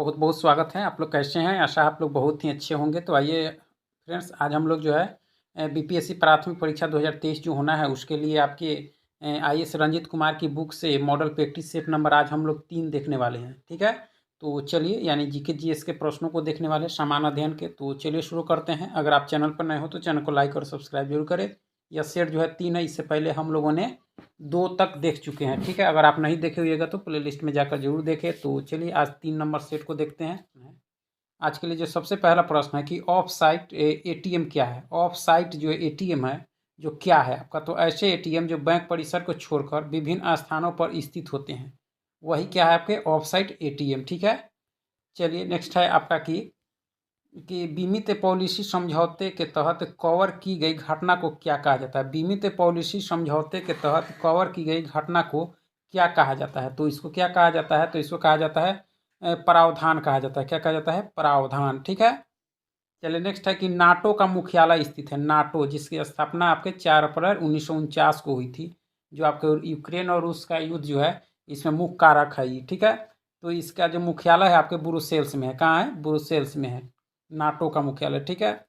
बहुत बहुत स्वागत है। आप लोग कैसे हैं? आशा आप लोग बहुत ही अच्छे होंगे। तो आइए फ्रेंड्स, आज हम लोग जो है बीपीएससी प्राथमिक परीक्षा 2023 जो होना है उसके लिए आपके आईएएस रंजीत कुमार की बुक से मॉडल प्रैक्टिस सेट नंबर आज हम लोग 3 देखने वाले हैं। ठीक है, तो चलिए, यानी जीके जीएस के प्रश्नों को देखने वाले हैं, सामान्य अध्ययन के। तो चलिए शुरू करते हैं। अगर आप चैनल पर नए हो तो चैनल को लाइक और सब्सक्राइब जरूर करें। यह सेट जो है 3 है, इससे पहले हम लोगों ने 2 तक देख चुके हैं। ठीक है, अगर आप नहीं देखे हुएगा तो प्लेलिस्ट में जाकर जरूर देखें। तो चलिए आज 3 नंबर सेट को देखते हैं। आज के लिए जो सबसे पहला प्रश्न है कि ऑफ साइट एटीएम क्या है। ऑफ साइट जो एटीएम है जो क्या है आपका, तो ऐसे एटीएम जो बैंक परिसर को छोड़कर विभिन्न स्थानों पर स्थित होते हैं, वही क्या है आपके ऑफ साइट एटीएम। ठीक है, चलिए नेक्स्ट है आपका कि बीमित पॉलिसी समझौते के तहत कवर की गई घटना को क्या कहा जाता है। बीमित पॉलिसी समझौते के तहत कवर की गई घटना को क्या कहा जाता है, तो इसको क्या कहा जाता है, तो इसको कहा जाता है प्रावधान कहा जाता है। क्या कहा जाता है? प्रावधान। ठीक है, चलिए नेक्स्ट है कि नाटो का मुख्यालय स्थित है। नाटो जिसकी स्थापना आपके 4 अप्रैल 1949 को हुई थी, जो आपके यूक्रेन और रूस का युद्ध जो है इसमें मुख्य कारक है ये। ठीक है, तो इसका जो मुख्यालय है आपके ब्रुसेल्स में है। कहाँ है? ब्रुसेल्स में है नाटो का मुख्यालय। ठीक है,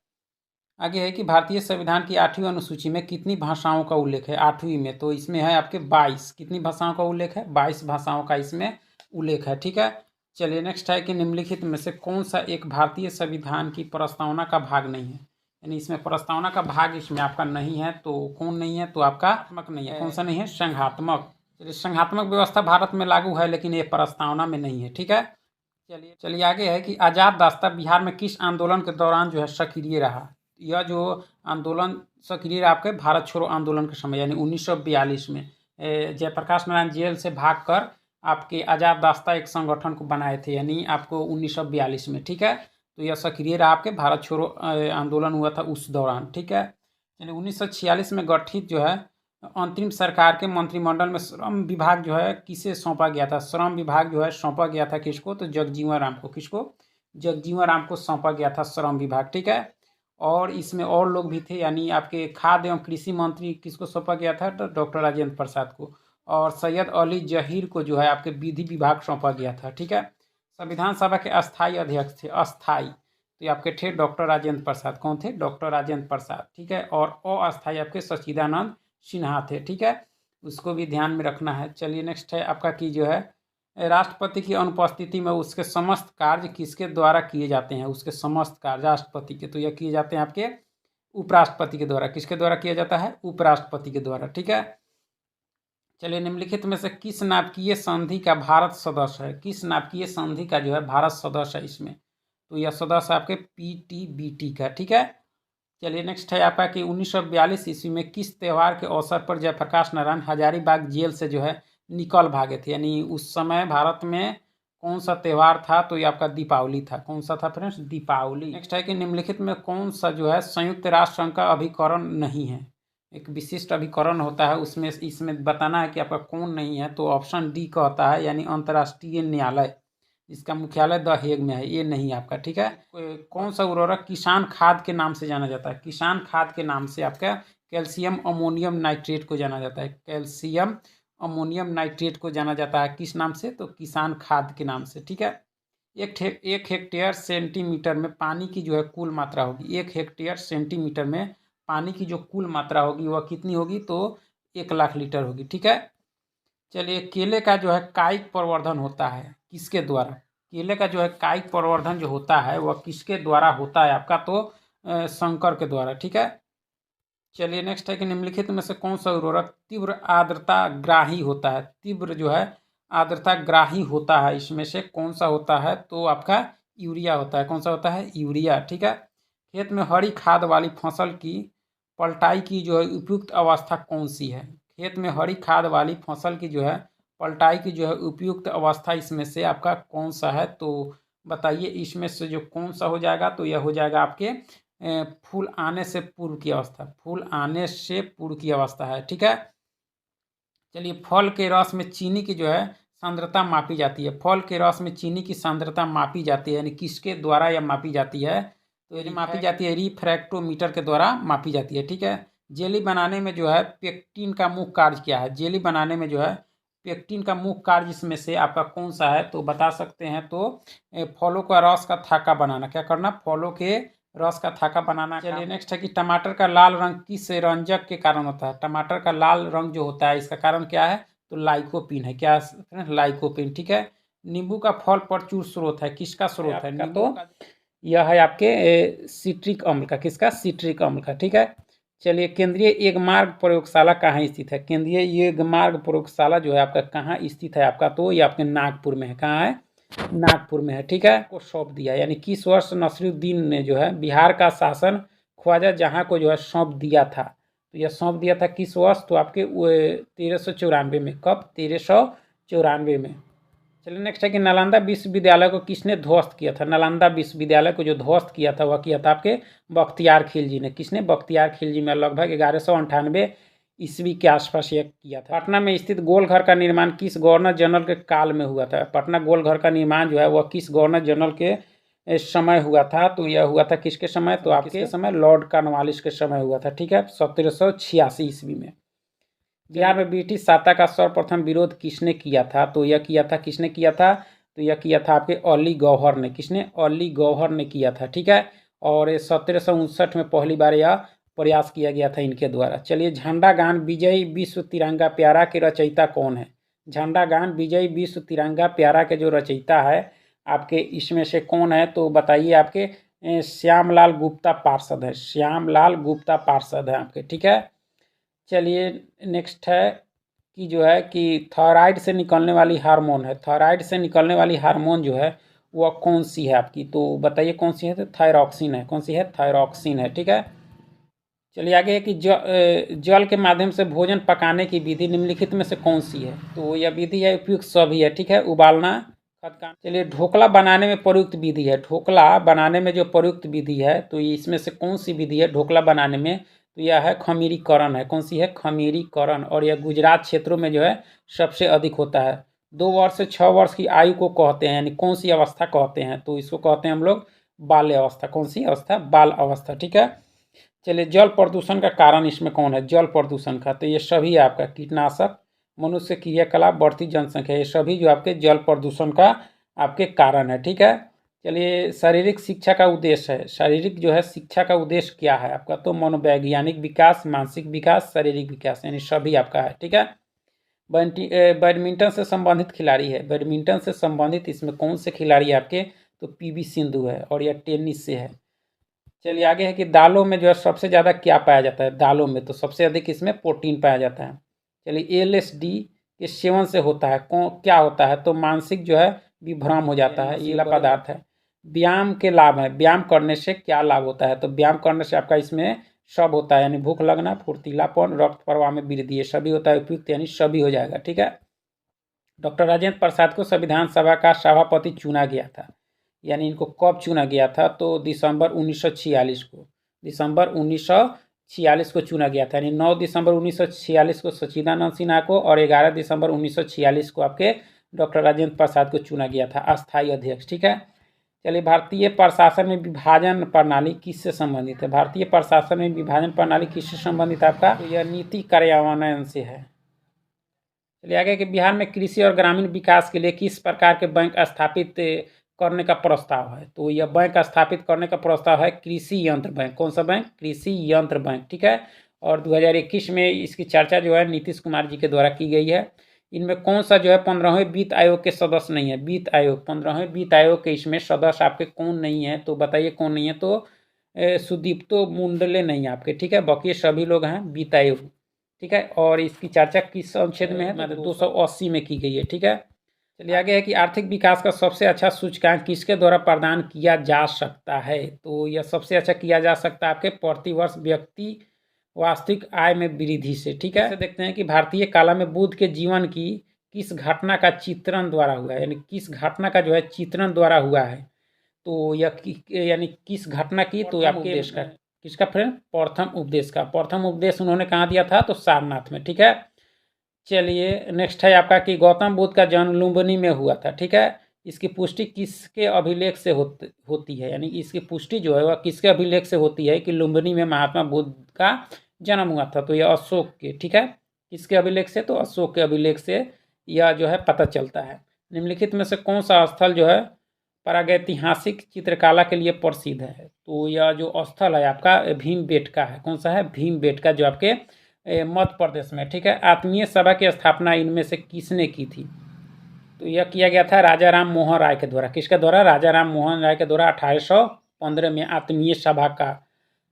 आगे है कि भारतीय संविधान की 8वीं अनुसूची में कितनी भाषाओं का उल्लेख है। 8वीं में तो इसमें है आपके 22। कितनी भाषाओं का उल्लेख है? 22 भाषाओं का इसमें उल्लेख है। ठीक है, चलिए नेक्स्ट है कि निम्नलिखित में से कौन सा एक भारतीय संविधान की प्रस्तावना का भाग नहीं है। यानी इसमें प्रस्तावना का भाग इसमें आपका नहीं है, तो कौन नहीं है? तो आपका नहीं है। कौन सा नहीं है? संघात्मक। चलिए, संघात्मक व्यवस्था भारत में लागू है लेकिन ये प्रस्तावना में नहीं है। ठीक है, चलिए आगे है कि आज़ाद रास्ता बिहार में किस आंदोलन के दौरान जो है सक्रिय रहा। यह जो आंदोलन सक्रिय रहा आपके भारत छोड़ो आंदोलन के समय, यानी 1942 में जयप्रकाश नारायण जेल से भागकर आपके आज़ाद रास्ता एक संगठन को बनाए थे, यानी आपको 1942 में। ठीक है, तो यह सक्रिय रहा आपके भारत छोड़ो आंदोलन हुआ था उस दौरान। ठीक है, यानी 1946 में गठित जो है अंतरिम सरकार के मंत्रिमंडल में श्रम विभाग जो है किसे सौंपा गया था। श्रम विभाग जो है सौंपा गया था किसको? तो जगजीवन राम को। किसको? जगजीवन राम को सौंपा गया था श्रम विभाग। ठीक है, और इसमें और लोग भी थे, यानी आपके खाद्य एवं कृषि मंत्री किसको सौंपा गया था? तो डॉक्टर राजेंद्र प्रसाद को। और सैयद अली जहीर को जो है आपके विधि विभाग सौंपा गया था। ठीक है, संविधान सभा के अस्थाई अध्यक्ष थे, अस्थाई, तो ये आपके थे डॉक्टर राजेंद्र प्रसाद। कौन थे? डॉक्टर राजेंद्र प्रसाद। ठीक है, और अस्थाई आपके सच्चिदानंद सिन्हा थे। ठीक है, उसको भी ध्यान में रखना है। चलिए नेक्स्ट है आपका कि जो है राष्ट्रपति की अनुपस्थिति में उसके समस्त कार्य किसके द्वारा किए जाते हैं। उसके समस्त कार्य राष्ट्रपति के, तो यह किए जाते हैं आपके उपराष्ट्रपति के द्वारा। किसके द्वारा किया जाता है? उपराष्ट्रपति के द्वारा। ठीक है, चलिए निम्नलिखित में से किस नाभिकीय संधि का भारत सदस्य है। किस नाभिकीय संधि का जो है भारत सदस्य है इसमें, तो यह सदस्य आपके पीटीबीटी का। ठीक है, चलिए नेक्स्ट है आपका कि 1942 ईस्वी में किस त्यौहार के अवसर पर जयप्रकाश नारायण हजारीबाग जेल से जो है निकल भागे थे। यानी उस समय भारत में कौन सा त्यौहार था? तो ये आपका दीपावली था। कौन सा था फ्रेंड्स? दीपावली। नेक्स्ट है कि निम्नलिखित में कौन सा जो है संयुक्त राष्ट्र संघ का अभिकरण नहीं है। एक विशिष्ट अभिकरण होता है, उसमें इसमें बताना है कि आपका कौन नहीं है। तो ऑप्शन डी कहता है, यानी अंतर्राष्ट्रीय न्यायालय, इसका मुख्यालय द हेग में है, ये नहीं आपका। ठीक है, कौन सा उर्वरक किसान खाद के नाम से जाना जाता है। किसान खाद के नाम से आपका कैल्शियम अमोनियम नाइट्रेट को जाना जाता है। कैल्शियम अमोनियम नाइट्रेट को जाना जाता है किस नाम से? तो किसान खाद के नाम से। ठीक है, एक हेक्टेयर सेंटीमीटर में पानी की जो है कुल मात्रा होगी। 1 हेक्टेयर सेंटीमीटर में पानी की जो कुल मात्रा होगी वह कितनी होगी? तो 1 लाख लीटर होगी। ठीक है, चलिए केले का जो है कायिक प्रवर्धन होता है किसके द्वारा। केले का जो है कायिक प्रवर्धन जो होता है वह किसके द्वारा होता है आपका? तो संकर के द्वारा। ठीक है, चलिए नेक्स्ट है कि निम्नलिखित में से कौन सा उर्वरक तीव्र आर्द्रता ग्राही होता है। तीव्र जो है आर्द्रता ग्राही होता है, इसमें से कौन सा होता है? तो आपका यूरिया होता है। कौन सा होता है? यूरिया। ठीक है, खेत में हरी खाद वाली फसल की पलटाई की जो है उपयुक्त अवस्था कौन सी है। खेत में हरी खाद वाली फसल की जो है पलटाई की जो है उपयुक्त अवस्था इसमें से आपका कौन सा है? तो बताइए इसमें से जो कौन सा हो जाएगा? तो यह हो जाएगा आपके फूल आने से पूर्व की अवस्था। फूल आने से पूर्व की अवस्था है। ठीक है, चलिए फल के रस में चीनी की जो है सांद्रता मापी जाती है। फल के रस में चीनी की सांद्रता मापी जाती है, यानी किसके द्वारा यह मापी जाती है? तो ये मापी जाती है रिफ्रैक्टोमीटर के द्वारा मापी जाती है। ठीक है, जेली बनाने में जो है पेक्टिन का मुख्य कार्य क्या है। जेली बनाने में जो है पेक्टिन का मुख्य कार्य इसमें से आपका कौन सा है, तो बता सकते हैं तो फलों का रस का थाका बनाना। क्या करना? फलों के रस का थाका बनाना। चलिए नेक्स्ट है कि टमाटर का लाल रंग किस रंजक के कारण होता है? टमाटर का लाल रंग जो होता है इसका कारण क्या है? तो लाइकोपीन है। क्या? लाइकोपीन। ठीक है। नींबू का फल प्रचुर स्रोत है, किसका स्रोत है? नींबू यह है आपके सिट्रिक अम्ल का। किसका? सिट्रिक अम्ल का। ठीक है। चलिए, केंद्रीय एगमार्ग प्रयोगशाला कहाँ स्थित है? केंद्रीय एगमार्ग प्रयोगशाला जो है आपका कहाँ स्थित है आपका? तो ये आपके नागपुर में है। कहाँ है? नागपुर में है। ठीक है। को सौंप दिया, यानी किस वर्ष नसीरुद्दीन ने जो है बिहार का शासन ख्वाजा जहाँ को जो है सौंप दिया था? तो यह सौंप दिया था किस वर्ष? तो आपके 1394 में। कब? 1394 में। चलिए नेक्स्ट है कि नालंदा विश्वविद्यालय को किसने ध्वस्त किया था? नालंदा विश्वविद्यालय को जो ध्वस्त किया था वह किया था आपके बख्तियार खिलजी ने। किसने? बख्तियार खिलजी में लगभग 1198 ईस्वी के आसपास यह किया था। पटना में स्थित गोलघर का निर्माण किस गवर्नर जनरल के काल में हुआ था? पटना गोलघर का निर्माण जो है वह किस गवर्नर जनरल के समय हुआ था? तो यह हुआ था किसके समय? तो आपके समय लॉर्ड कॉर्नवालिस के समय हुआ था। ठीक है। 1786 ईस्वी में। बिहार में ब्रिटिश सत्ता का सर्वप्रथम विरोध किसने किया था? तो यह किया था, किसने किया था? तो यह किया था आपके अली गौहर ने। किसने? अली गौहर ने किया था। ठीक है। और 1759 में पहली बार यह प्रयास किया गया था इनके द्वारा। चलिए, झंडा गान विजयी विश्व तिरंगा प्यारा के रचयिता कौन है? झंडा गान विजयी विश्व तिरंगा प्यारा के जो रचयिता है आपके इसमें से कौन है? तो बताइए। आपके श्यामलाल गुप्ता पार्षद है। श्यामलाल गुप्ता पार्षद है आपके। ठीक है। चलिए नेक्स्ट है कि जो है कि थायराइड से निकलने वाली हार्मोन है। थायराइड से निकलने वाली हार्मोन जो है वह कौन सी है आपकी? तो बताइए कौन सी है? तो थायरॉक्सिन है। कौन सी है? थायरॉक्सिन है। ठीक है। चलिए आगे है कि जल के माध्यम से भोजन पकाने की विधि निम्नलिखित में से कौन सी है? तो यह विधि है उपयुक्त सभी है। ठीक है। उबालना, खदकाना। चलिए, ढोकला बनाने में प्रयुक्त विधि है। ढोकला बनाने में जो प्रयुक्त विधि है तो इसमें से कौन सी विधि है ढोकला बनाने में? तो यह है खमीरीकरण है। कौन सी है? खमीरीकरण। और यह गुजरात क्षेत्रों में जो है सबसे अधिक होता है। 2 वर्ष से 6 वर्ष की आयु को कहते हैं, यानी कौन सी अवस्था कहते हैं? तो इसको कहते हैं हम लोग बाल्य अवस्था। कौन सी अवस्था? बाल अवस्था। ठीक है। चलिए, जल प्रदूषण का कारण इसमें कौन है? जल प्रदूषण का तो ये सभी आपका कीटनाशक, मनुष्य क्रियाकलाप, बढ़ती जनसंख्या, ये सभी जो आपके जल प्रदूषण का आपके कारण है। ठीक है। चलिए, शारीरिक शिक्षा का उद्देश्य है। शारीरिक जो है शिक्षा का उद्देश्य क्या है आपका? तो मनोवैज्ञानिक विकास, मानसिक विकास, शारीरिक विकास, यानी सभी आपका है। ठीक है। बैडमिंटन से संबंधित खिलाड़ी है। बैडमिंटन से संबंधित इसमें कौन से खिलाड़ी आपके? तो पीवी सिंधु है। और यह टेनिस से है। चलिए आगे है कि दालों में जो है सबसे ज़्यादा क्या पाया जाता है? दालों में तो सबसे अधिक इसमें प्रोटीन पाया जाता है। चलिए, एलएसडी के सेवन से होता है क्या होता है? तो मानसिक जो है विभ्रम हो जाता है, ये पदार्थ है। व्यायाम के लाभ है। व्यायाम करने से क्या लाभ होता है? तो व्यायाम करने से आपका इसमें सब होता है, यानी भूख लगना, फुर्तीलापन, रक्त प्रवाह में वृद्धि, ये सभी होता है उपयुक्त, यानी सभी हो जाएगा। ठीक है। डॉक्टर राजेंद्र प्रसाद को संविधान सभा का सभापति चुना गया था, यानी इनको कब चुना गया था? तो दिसंबर 1946 को। दिसंबर 1946 को चुना गया था, यानी 9 दिसंबर 1946 को सच्चिदानंद सिन्हा को और 11 दिसंबर 1946 को आपके डॉक्टर राजेंद्र प्रसाद को चुना गया था अस्थायी अध्यक्ष। ठीक है। चलिए, भारतीय प्रशासन में विभाजन प्रणाली किससे संबंधित है? भारतीय प्रशासन में विभाजन प्रणाली किससे संबंधित है आपका? तो यह नीति कार्यान्वयन से है। चलिए आगे कि बिहार में कृषि और ग्रामीण विकास के लिए किस प्रकार के बैंक स्थापित करने का प्रस्ताव है? तो यह बैंक स्थापित करने का प्रस्ताव है कृषि यंत्र बैंक। कौन सा बैंक? कृषि यंत्र बैंक। ठीक है। और 2021 में इसकी चर्चा जो है नीतीश कुमार जी के द्वारा की गई है। इनमें कौन सा जो है 15वें वित्त आयोग के सदस्य नहीं है? वित्त आयोग, 15वें वित्त आयोग के इसमें सदस्य आपके कौन नहीं है? तो बताइए कौन नहीं है? तो सुदीप्तो मुंडले नहीं है आपके। ठीक है। बाकी सभी लोग हैं वित्त आयोग। ठीक है। और इसकी चर्चा किस अनुच्छेद में है? तो 280 में की गई है। ठीक है। चलिए आगे है कि आर्थिक विकास का सबसे अच्छा सूचकांक किसके द्वारा प्रदान किया जा सकता है? तो यह सबसे अच्छा किया जा सकता है आपके प्रतिवर्ष व्यक्ति वास्तविक आय में वृद्धि से। ठीक है। देखते हैं कि भारतीय काला में बुद्ध के जीवन की किस घटना का चित्रण द्वारा हुआ है, यानी किस घटना का जो है चित्रण द्वारा हुआ है? तो यह यानी किस घटना की? तो आपके देश का किसका फ्रेंड? प्रथम उपदेश का। प्रथम उपदेश उन्होंने कहाँ दिया था? तो सारनाथ में। ठीक है। चलिए नेक्स्ट है आपका कि गौतम बुद्ध का जन्म लुम्बिनी में हुआ था। ठीक है। इसकी पुष्टि किसके अभिलेख से होती है? यानी इसकी पुष्टि जो है वह किसके अभिलेख से होती है कि लुम्बिनी में महात्मा बुद्ध का जन्म हुआ था? तो यह अशोक के। ठीक है। किसके अभिलेख से? तो अशोक के अभिलेख से यह जो है पता चलता है। निम्नलिखित में से कौन सा स्थल जो है प्रागैतिहासिक चित्रकला के लिए प्रसिद्ध है? तो यह जो स्थल है आपका भीमबेटका है। कौन सा है? भीमबेटका, जो आपके मध्य प्रदेश में, ठीक है। आत्मीय सभा की स्थापना इनमें से किसने की थी? तो यह किया गया था राजा राम मोहन राय के द्वारा। किसके द्वारा? राजा राम मोहन राय के द्वारा 1815 में आत्मीय सभा का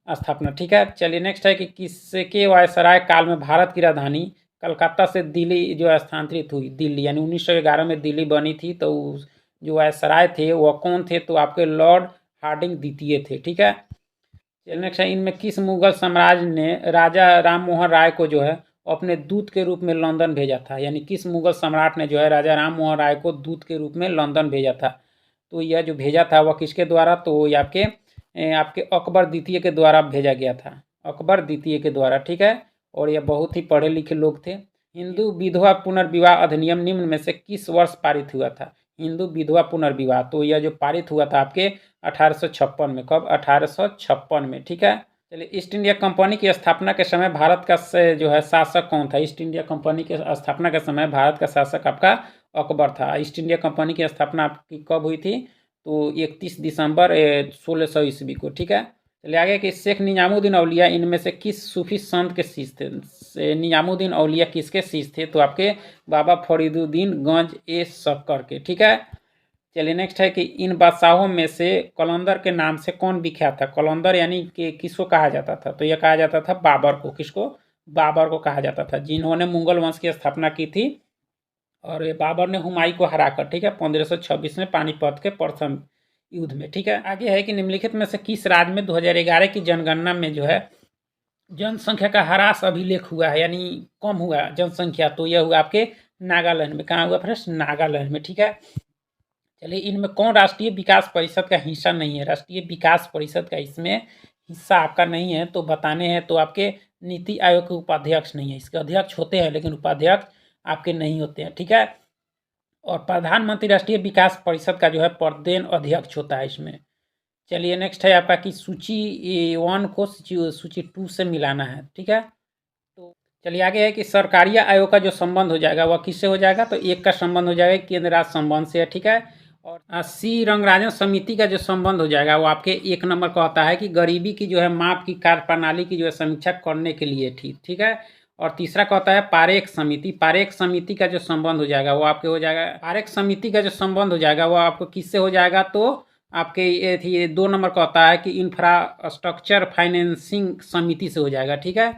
स्थापना, ठीक है। चलिए नेक्स्ट है कि किसके वायसराय काल में भारत की राजधानी कलकत्ता से दिल्ली जो स्थानांतरित हुई? दिल्ली यानी 1911 में दिल्ली बनी थी। तो जो वायसराय थे वह कौन थे? तो आपके लॉर्ड हार्डिंग द्वितीय थे, ठीक है। चलिए नेक्स्ट है, इनमें किस मुगल साम्राज्य ने राजा राम मोहन राय को जो है अपने दूत के रूप में लंदन भेजा था? यानी किस मुगल सम्राट ने जो है राजा राम मोहन राय को दूत के रूप में लंदन भेजा था? तो यह जो भेजा था वह किसके द्वारा? तो ये आपके अकबर द्वितीय के द्वारा भेजा गया था। अकबर द्वितीय के द्वारा, ठीक है। और यह बहुत ही पढ़े लिखे लोग थे। हिंदू विधवा पुनर्विवाह अधिनियम निम्न में से किस वर्ष पारित हुआ था? हिंदू विधवा पुनर्विवाह, तो यह जो पारित हुआ था आपके 1856 में। कब? 1856 में, ठीक है। चलिए, ईस्ट इंडिया कंपनी की स्थापना के समय भारत का जो है शासक कौन था? ईस्ट इंडिया कंपनी के स्थापना के समय भारत का शासक आपका अकबर था। ईस्ट इंडिया कंपनी की स्थापना आपकी कब हुई थी? तो 31 दिसंबर 1600 ईस्वी को, ठीक है। चलिए आगे कि शेख निजामुद्दीन औलिया इनमें से किस सूफी संत के शिष्य थे? निजामुद्दीन औलिया किसके शिष्य थे? तो आपके बाबा फरीदुद्दीन गंज ए शक्कर के, ठीक है। चलिए नेक्स्ट है कि इन बादशाहों में से कलंदर के नाम से कौन विख्यात था? कलंदर यानी कि किसको कहा जाता था? तो यह कहा जाता था बाबर को। किसको? बाबर को कहा जाता था, जिन्होंने मुगल वंश की स्थापना की थी। और ये बाबर ने हुमायूं को हराकर, ठीक है, 1526 में पानीपत के प्रथम युद्ध में, ठीक है। आगे है कि निम्नलिखित में से किस राज्य में 2011 की जनगणना में जो है जनसंख्या का ह्रास अभिलेख हुआ है, यानी कम हुआ जनसंख्या? तो यह हुआ आपके नागालैंड में। कहाँ हुआ फ्रेंड्स? नागालैंड में, ठीक है। चलिए, इनमें कौन राष्ट्रीय विकास परिषद का हिस्सा नहीं है? राष्ट्रीय विकास परिषद का इसमें हिस्सा आपका नहीं है तो बताने हैं। तो आपके नीति आयोग के उपाध्यक्ष नहीं है। इसके अध्यक्ष होते हैं लेकिन उपाध्यक्ष आपके नहीं होते हैं, ठीक है। और प्रधानमंत्री राष्ट्रीय विकास परिषद का जो है प्रदेन अध्यक्ष होता है इसमें। चलिए नेक्स्ट है आपका कि सूची 1 को सूची 2 से मिलाना है, ठीक है। तो चलिए आगे है कि सरकारी आयोग का जो संबंध हो जाएगा वह किससे हो जाएगा? तो एक का संबंध हो जाएगा केंद्र राज्य संबंध से, ठीक है। और सी रंगराजन समिति का जो संबंध हो जाएगा वो आपके 1 नंबर का होता है कि गरीबी की जो है माप की कार्यप्रणाली की जो है समीक्षा करने के लिए, ठीक है। और तीसरा का होता है पारेख समिति। पारेख समिति का जो संबंध हो जाएगा वो आपके हो जाएगा, पारेख समिति का जो संबंध हो जाएगा वो आपको किससे हो जाएगा? तो आपके ये 2 नंबर का होता है कि इंफ्रास्ट्रक्चर फाइनेंसिंग समिति से हो जाएगा, ठीक है।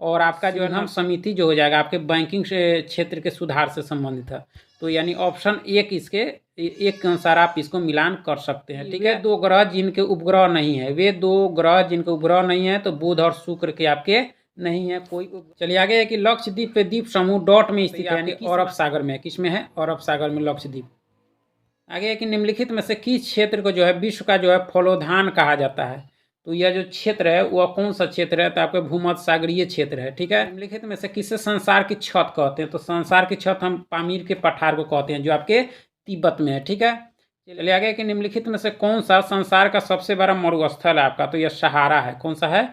और आपका जो है ना समिति जो हो जाएगा आपके बैंकिंग क्षेत्र के सुधार से संबंधित है। तो यानी ऑप्शन एक इसके एक के अनुसार आप इसको मिलान कर सकते हैं, ठीक है। 2 ग्रह जिनके उपग्रह नहीं है, वे 2 ग्रह जिनके उपग्रह नहीं है तो बुध और शुक्र के आपके नहीं है कोई। चलिए आगे है कि लक्षद्वीप पे द्वीप समूह डॉट में स्थित है, यानी अरब सागर में। किस में है? अरब सागर में लक्षद्वीप। आगे है कि निम्नलिखित में से किस क्षेत्र को जो है विश्व का जो है फलोधान कहा जाता है? तो यह जो क्षेत्र है वह कौन सा क्षेत्र है? तो आपके भूमध्य सागरीय क्षेत्र है, ठीक है। निम्नलिखित में से किसे संसार की छत कहते हैं? तो संसार की छत हम पामीर के पठार को कहते हैं जो आपके तिब्बत में है, ठीक है। चलिए आगे कि निम्नलिखित में से कौन सा संसार का सबसे बड़ा मरुस्थल है आपका? तो यह सहारा है। कौन सा है?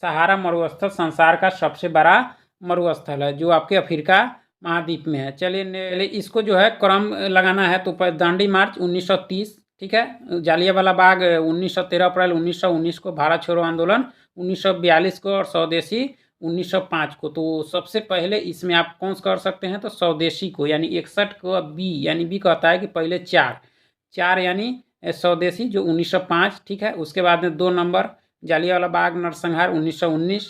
सहारा मरुस्थल संसार का सबसे बड़ा मरुस्थल है जो आपके अफ्रीका महाद्वीप में है। चलिए इसको जो है क्रम लगाना है तो दांडी मार्च 1930, ठीक है। जालियांवाला बाग 1913 अप्रैल 1919 को, भारत छोड़ो आंदोलन 1942 को, और स्वदेशी 1905 को। तो सबसे पहले इसमें आप कौन सा कर सकते हैं? तो स्वदेशी को, यानी 61 को बी, यानी बी कहता है कि पहले 4 यानी स्वदेशी जो 1905, ठीक है। उसके बाद में 2 नंबर जालियांवाला बाग नरसंहार 1919,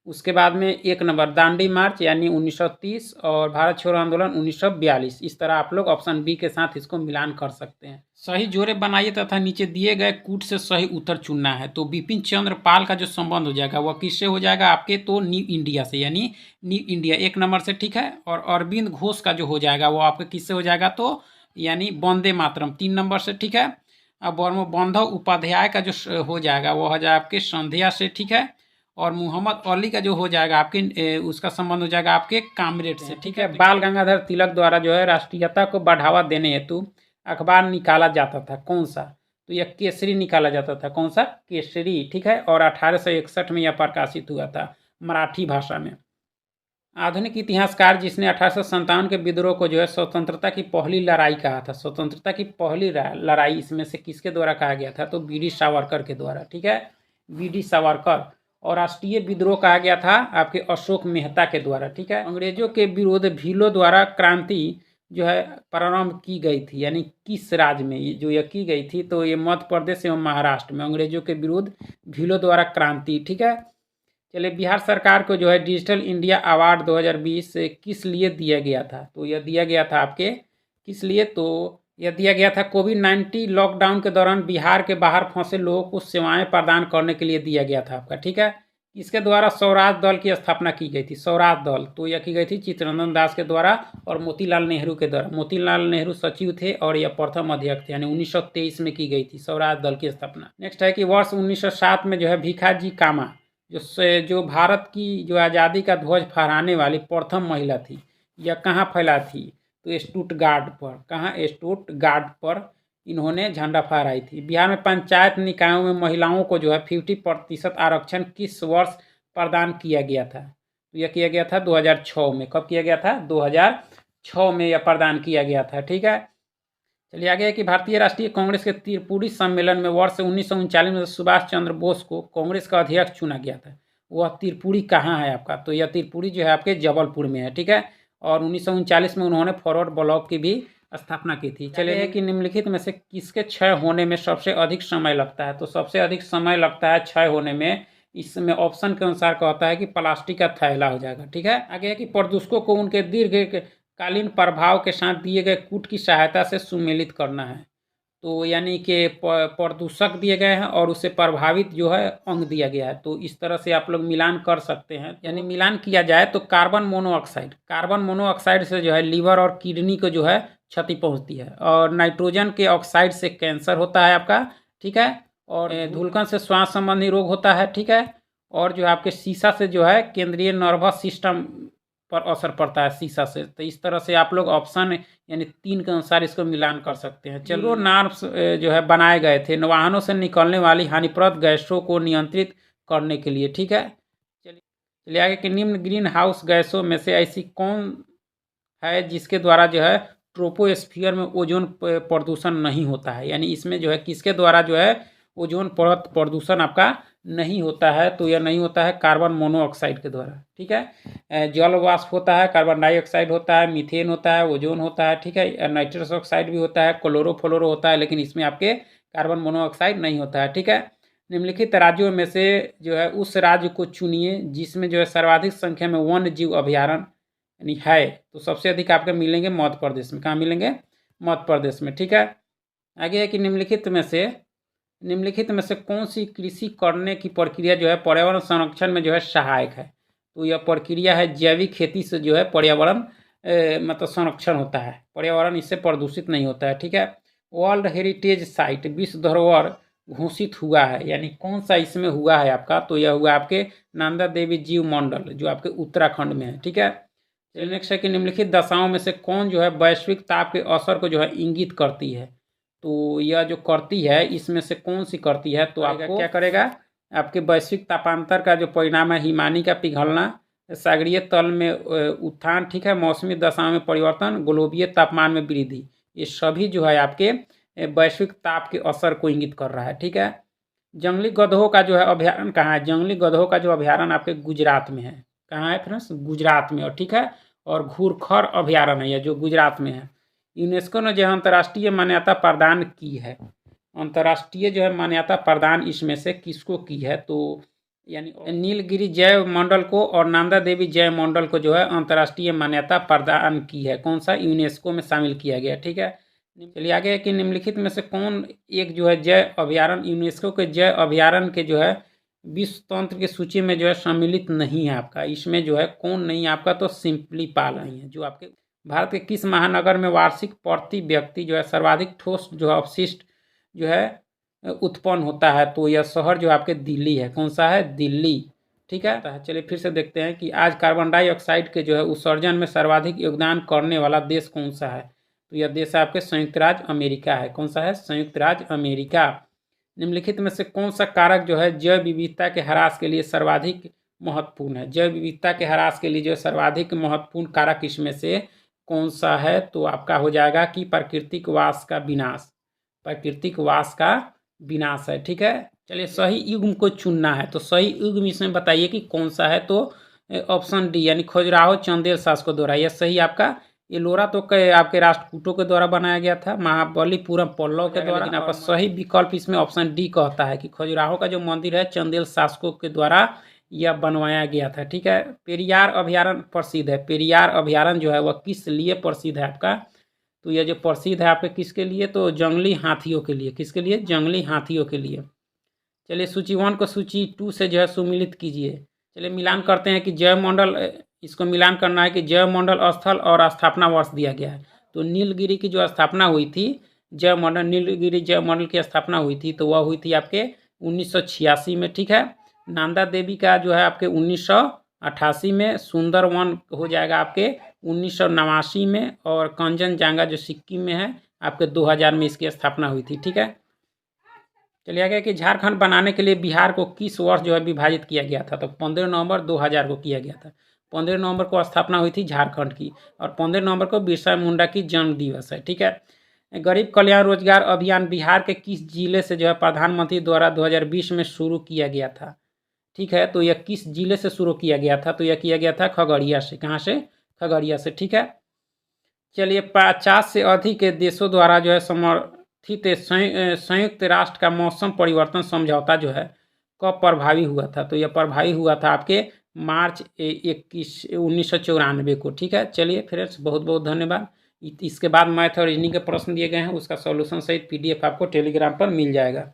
उसके बाद में 1 नंबर दांडी मार्च यानी 1930, और भारत छोड़ो आंदोलन 1942। इस तरह आप लोग ऑप्शन बी के साथ इसको मिलान कर सकते हैं। सही जोड़े बनाइए तथा नीचे दिए गए कूट से सही उत्तर चुनना है। तो बिपिन चंद्र पाल का जो संबंध हो जाएगा वह किससे हो जाएगा आपके? तो न्यू इंडिया से, यानी न्यू इंडिया 1 नंबर से, ठीक है। और अरविंद घोष का जो हो जाएगा वो आपके किससे हो जाएगा? तो यानी वंदे मातरम 3 नंबर से, ठीक है। अब बंधव उपाध्याय का जो हो जाएगा वो हो जाएगा आपके संध्या से, ठीक है। और मोहम्मद अली का जो हो जाएगा आपके उसका संबंध हो जाएगा आपके कामरेड से, ठीक है। बाल गंगाधर तिलक द्वारा जो है राष्ट्रीयता को बढ़ावा देने हेतु अखबार निकाला जाता था, कौन सा? तो यह केसरी निकाला जाता था। कौन सा? केसरी, ठीक है। और 1861 में यह प्रकाशित हुआ था मराठी भाषा में। आधुनिक इतिहासकार जिसने 1857 के विद्रोह को जो है स्वतंत्रता की पहली लड़ाई कहा था, स्वतंत्रता की पहली लड़ाई इसमें से किसके द्वारा कहा गया था? तो वीडी सावरकर के द्वारा, ठीक है, वीडी सावरकर। और राष्ट्रीय विद्रोह कहा गया था आपके अशोक मेहता के द्वारा, ठीक है। अंग्रेजों के विरोध भीलों द्वारा क्रांति जो है प्रारंभ की गई थी, यानी किस राज्य में जो यह की गई थी? तो ये मध्य प्रदेश एवं महाराष्ट्र में अंग्रेजों के विरुद्ध भीलों द्वारा क्रांति, ठीक है। चलिए, बिहार सरकार को जो है डिजिटल इंडिया अवार्ड 2020 किस लिए दिया गया था? तो यह दिया गया था आपके किस लिए? तो यह दिया गया था कोविड-19 लॉकडाउन के दौरान बिहार के बाहर फंसे लोगों को सेवाएं प्रदान करने के लिए दिया गया था आपका, ठीक है। इसके द्वारा स्वराज दल की स्थापना की गई थी, स्वराज दल। तो यह की गई थी चित्तरंजन दास के द्वारा और मोतीलाल नेहरू के द्वारा। मोतीलाल नेहरू सचिव थे और यह प्रथम अध्यक्ष थे, यानी 1923 में की गई थी स्वराज दल की स्थापना। नेक्स्ट है कि वर्ष 1907 में जो है भीखाजी कामा जो भारत की जो आज़ादी का ध्वज फहराने वाली प्रथम महिला थी, यह कहाँ फैला थी? तो स्टुटगार्ट पर। कहाँ? स्टुटगार्ट पर इन्होंने झंडा फहराई थी। बिहार में पंचायत निकायों में महिलाओं को जो है 50% आरक्षण किस वर्ष प्रदान किया गया था? तो यह किया गया था 2006 में। कब किया गया था? 2006 में यह प्रदान किया गया था, ठीक है। चलिए आगे है कि भारतीय राष्ट्रीय कांग्रेस के त्रिपुरी सम्मेलन में वर्ष 1939 में सुभाष चंद्र बोस को कांग्रेस का अध्यक्ष चुना गया था। वह त्रिपुरी कहाँ है आपका? तो यह त्रिपुरी जो है आपके जबलपुर में है, ठीक है। और 1939 में उन्होंने फॉरवर्ड ब्लॉक की भी स्थापना की थी। चलिए है कि निम्नलिखित में से किसके क्षय होने में सबसे अधिक समय लगता है? तो सबसे अधिक समय लगता है क्षय होने में, इसमें ऑप्शन के अनुसार कहता है कि प्लास्टिक का थैला हो जाएगा, ठीक है। आगे है कि प्रदूषकों को उनके दीर्घकालीन प्रभाव के साथ दिए गए कूट की सहायता से सुमेलित करना है। तो यानी कि प्रदूषक दिए गए हैं और उससे प्रभावित जो है अंग दिया गया है। तो इस तरह से आप लोग मिलान कर सकते हैं, यानी मिलान किया जाए तो कार्बन मोनोऑक्साइड से जो है लीवर और किडनी को जो है क्षति पहुंचती है। और नाइट्रोजन के ऑक्साइड से कैंसर होता है आपका, ठीक है। और धूलकण से श्वास संबंधी रोग होता है, ठीक है। और जो है आपके शीशा से जो है केंद्रीय नर्वस सिस्टम पर असर पड़ता है शीशा से। तो इस तरह से आप लोग ऑप्शन यानी 3 के अनुसार इसको मिलान कर सकते हैं। चलो, नार्व्स जो है बनाए गए थे वाहनों से निकलने वाली हानिप्रद गैसों को नियंत्रित करने के लिए, ठीक है। चलिए आगे कि निम्न ग्रीन हाउस गैसों में से ऐसी कौन है जिसके द्वारा जो है ट्रोपोस्फियर में ओजोन प्रदूषण नहीं होता है? यानी इसमें जो है किसके द्वारा जो है ओजोन परत प्रदूषण आपका नहीं होता है? तो यह नहीं होता है कार्बन मोनोऑक्साइड के द्वारा, ठीक है। जल वाष्प होता है, कार्बन डाइऑक्साइड होता है, मीथेन होता है, ओजोन होता है, ठीक है। नाइट्रस ऑक्साइड भी होता है, क्लोरोफ्लोरो होता है, लेकिन इसमें आपके कार्बन मोनोऑक्साइड नहीं होता है, ठीक है। निम्नलिखित राज्यों में से जो है उस राज्य को चुनिए जिसमें जो है सर्वाधिक संख्या में वन्य जीव अभयारण्य यानी है। तो सबसे अधिक आपके मिलेंगे मध्य प्रदेश में। कहाँ मिलेंगे? मध्य प्रदेश में, ठीक है। आगे है कि निम्नलिखित में से कौन सी कृषि करने की प्रक्रिया जो है पर्यावरण संरक्षण में जो है सहायक है? तो यह प्रक्रिया है जैविक खेती से जो है पर्यावरण मतलब संरक्षण होता है, पर्यावरण इससे प्रदूषित नहीं होता है, ठीक है। वर्ल्ड हेरिटेज साइट विश्व धरोहर घोषित हुआ है, यानी कौन सा इसमें हुआ है आपका? तो यह हुआ आपके नंदा देवी जीव मंडल जो आपके उत्तराखंड में है, ठीक है। नेक्स्ट है कि निम्नलिखित दशाओं में से कौन जो है वैश्विक ताप के असर को जो है इंगित करती है? तो यह जो करती है इसमें से कौन सी करती है? तो आपको क्या करेगा? आपके वैश्विक तापांतर का जो परिणाम है हिमानी का पिघलना, सागरीय तल में उत्थान, ठीक है, मौसमी दशाओं में परिवर्तन, ग्लोबीय तापमान में वृद्धि, ये सभी जो है आपके वैश्विक ताप के असर को इंगित कर रहा है, ठीक है। जंगली गधों का जो है अभ्यारण्य कहाँ है? जंगली गधों का जो अभ्यारण्य आपके गुजरात में है। कहाँ है फ्रेंड्स? गुजरात में, और ठीक है। और घूरखर अभ्यारण्य है यह जो गुजरात में है। यूनेस्को ने जो अंतर्राष्ट्रीय मान्यता प्रदान की है, अंतर्राष्ट्रीय जो है मान्यता प्रदान इसमें से किसको की है? तो यानी नीलगिरी जैव मंडल को और नंदा देवी जैव मंडल को जो है अंतर्राष्ट्रीय मान्यता प्रदान की है। कौन सा? यूनेस्को में शामिल किया गया, ठीक है। चलिए आगे है कि निम्नलिखित में से कौन एक जो है जैव अभ्यारण्य यूनेस्को के जैव अभ्यारण्य के जो है विश्व तंत्र की सूची में जो है सम्मिलित नहीं है आपका? इसमें जो है कौन नहीं है आपका? तो सिम्पलीपाल नहीं है। जो आपके भारत के किस महानगर में वार्षिक प्रति व्यक्ति जो है सर्वाधिक ठोस जो है अपशिष्ट जो है उत्पन्न होता है? तो यह शहर जो आपके दिल्ली है। कौन सा है? दिल्ली, ठीक है। चलिए फिर से देखते हैं कि आज कार्बन डाइऑक्साइड के जो है उत्सर्जन में सर्वाधिक योगदान करने वाला देश कौन सा है? तो यह देश आपके संयुक्त राज्य अमेरिका है। कौन सा है? संयुक्त राज्य अमेरिका। निम्नलिखित में से कौन सा कारक जो है जैव विविधता के ह्रास के लिए सर्वाधिक महत्वपूर्ण है? जैव विविधता के ह्रास के लिए जो सर्वाधिक महत्वपूर्ण कारक इसमें से कौन सा है? तो आपका हो जाएगा कि प्राकृतिक वास का विनाश। प्राकृतिक वास का विनाश है। ठीक है, चलिए सही युग्म को चुनना है, तो सही युग्म इसमें बताइए कि कौन सा है। तो ऑप्शन डी यानी खजुराहो चंदेल शासकों द्वारा, यह सही आपका। एलोरा तो आपके राष्ट्रकूटों के द्वारा बनाया गया था, महाबलीपुरम पल्लव के द्वारा, लेकिन आपका सही विकल्प इसमें ऑप्शन डी कहता है कि खजुराहो का जो मंदिर है चंदेल शासकों के द्वारा यह बनवाया गया था। ठीक है, पेरियार अभ्यारण्य प्रसिद्ध है। पेरियार अभ्यारण्य जो है वह किस लिए प्रसिद्ध है आपका? तो यह जो प्रसिद्ध है आपके किसके लिए? तो जंगली हाथियों के लिए। किसके लिए? जंगली हाथियों के लिए। चलिए सूची 1 को सूची 2 से जो है सुमिलित कीजिए। चलिए मिलान करते हैं कि जैव मंडल, इसको मिलान करना है कि जैव मंडल स्थल और स्थापना वर्ष दिया गया है। तो नीलगिरी की जो स्थापना हुई थी, जैव मंडल, नीलगिरी जैव मंडल की स्थापना हुई थी, तो वह हुई थी आपके 1986 में। ठीक है, नंदा देवी का जो है आपके 1988 में, सुंदरवन हो जाएगा आपके 1989 में, और कंचनजंगा जो सिक्किम में है आपके 2000 में इसकी स्थापना हुई थी। ठीक है, चलिए आगे कि झारखंड बनाने के लिए बिहार को किस वर्ष जो है विभाजित किया गया था? तो 15 नवंबर 2000 को किया गया था। 15 नवंबर को स्थापना हुई थी झारखंड की, और 15 नवंबर को बिरसा मुंडा की जन्म दिवस है। ठीक है, गरीब कल्याण रोजगार अभियान बिहार के किस जिले से जो है प्रधानमंत्री द्वारा 2020 में शुरू किया गया था? ठीक है, तो यह किस जिले से शुरू किया गया था? तो यह किया गया था खगड़िया से। कहाँ से? खगड़िया से। ठीक है, चलिए 50 से अधिक देशों द्वारा जो है समर्थित संयुक्त राष्ट्र का मौसम परिवर्तन समझौता जो है कब प्रभावी हुआ था? तो यह प्रभावी हुआ था आपके मार्च 1994 को। ठीक है, चलिए फ्रेंड्स बहुत बहुत धन्यवाद। इसके बाद मैथ और रीजनिंग के प्रश्न दिए गए हैं, उसका सॉल्यूशन सहित PDF आपको टेलीग्राम पर मिल जाएगा।